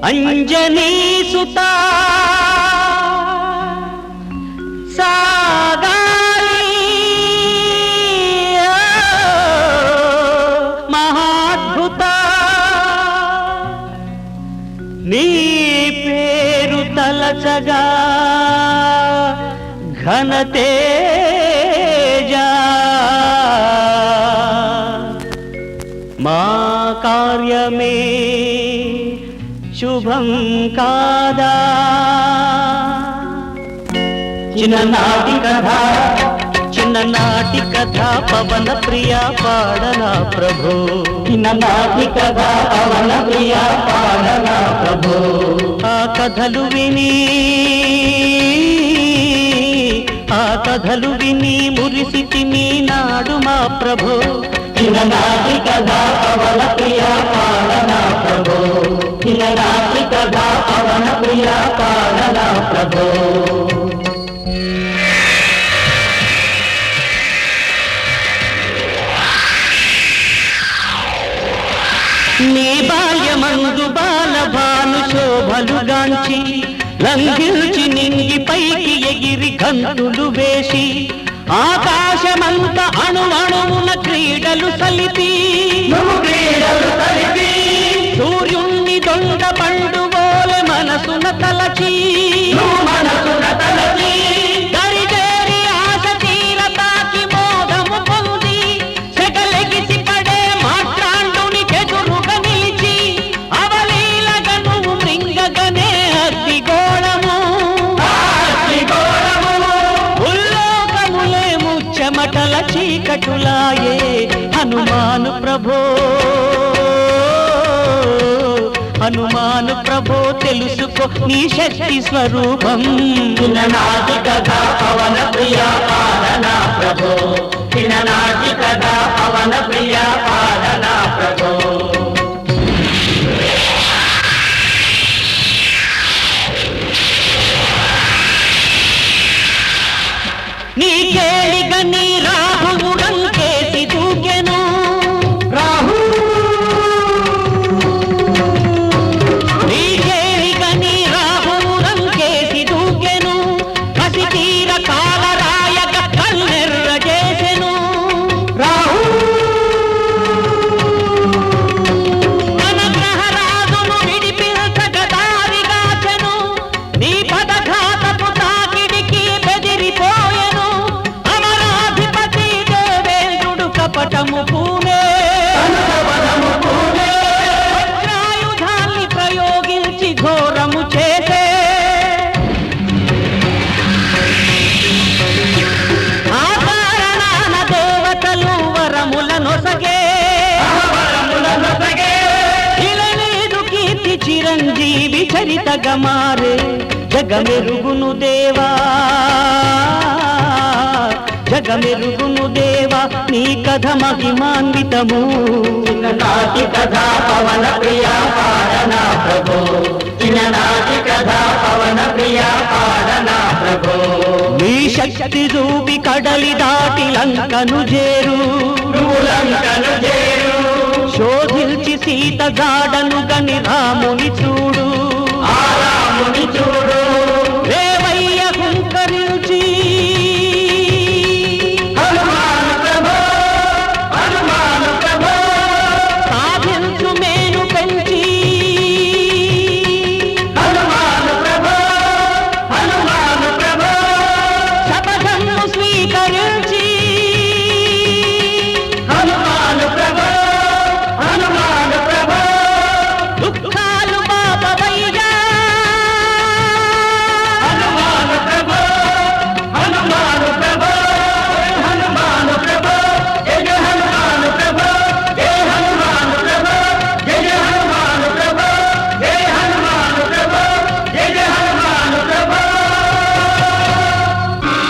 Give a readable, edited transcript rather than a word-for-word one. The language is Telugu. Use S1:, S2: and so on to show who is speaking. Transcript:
S1: అంజనీ సుతా సాగాలి మహాద్భుత నీ పేరు తలచగా ఘనతేజా మా కార్యమే శుభం కాదా చిన్ననాటి కథ పవన ప్రియ పాడనా ప్రభో చిన్ననాటి కథ పవన ప్రియ పాడనా ప్రభో ఆ కథలు విని మురిసితిమి నాడు మా ప్రభో చిన్ననాటి కథ పవన ప్రియ పాడనా ప్రభో చిన్ననాటి కథ పవన ప్రియ పాడనా ప్రభో నీ బాల్యమందు బాలభాను శోభలుగాంచి లంఘించి నింగి పైకి ఎగిరి గంతులు వేసి ఆకాశమంత అణువణువున క్రీడలు సలిపి సూర్యుణ్ణి దొండ పండుగోలె మనసున తలచి దరిజేరి ఆశ తీరతాకి మోదము పొంది సెగలెగిసి పడే మాట్లాండుని చెదురుగా నిలిచి అవలీలగా నువ్వు మృంగగనే అగ్నిగోళము ఉల్లోకములే ముచ్చమటల చీకటులాయే హనుమాను ప్రభో హనుమాను ప్రభో తెలుసుకో నీ శక్తి స్వరూపం చిన్ననాటి కథ పవన ప్రియ పాలనా ప్రభో చిన్ననాటి కథ పవన ప్రియ పాలనా ప్రభో నీ కేళిగ నీ రాహువుడంకేసి దూకెను వజ్రాయుధాన్ని ప్రయోగించి ఘోరము చేసే ఆ కారణాన దేవతలు వరములనొసగే ఇలనీదు కీర్తి చిరంజీవి చరితగా మారే జగమెరుగును దేవా జగమెరుగును దేవా నీ కథ మహిమాన్వితము చిన్ననాటి కథ పవన ప్రియ పాడనా ప్రభో చిన్ననాటి కథ పవన ప్రియ పాడనా ప్రభో నీ శక్తి చూపి కడలి దాటి లంకను చేరు శోధించి సీత జాడను గని రాముని చూడు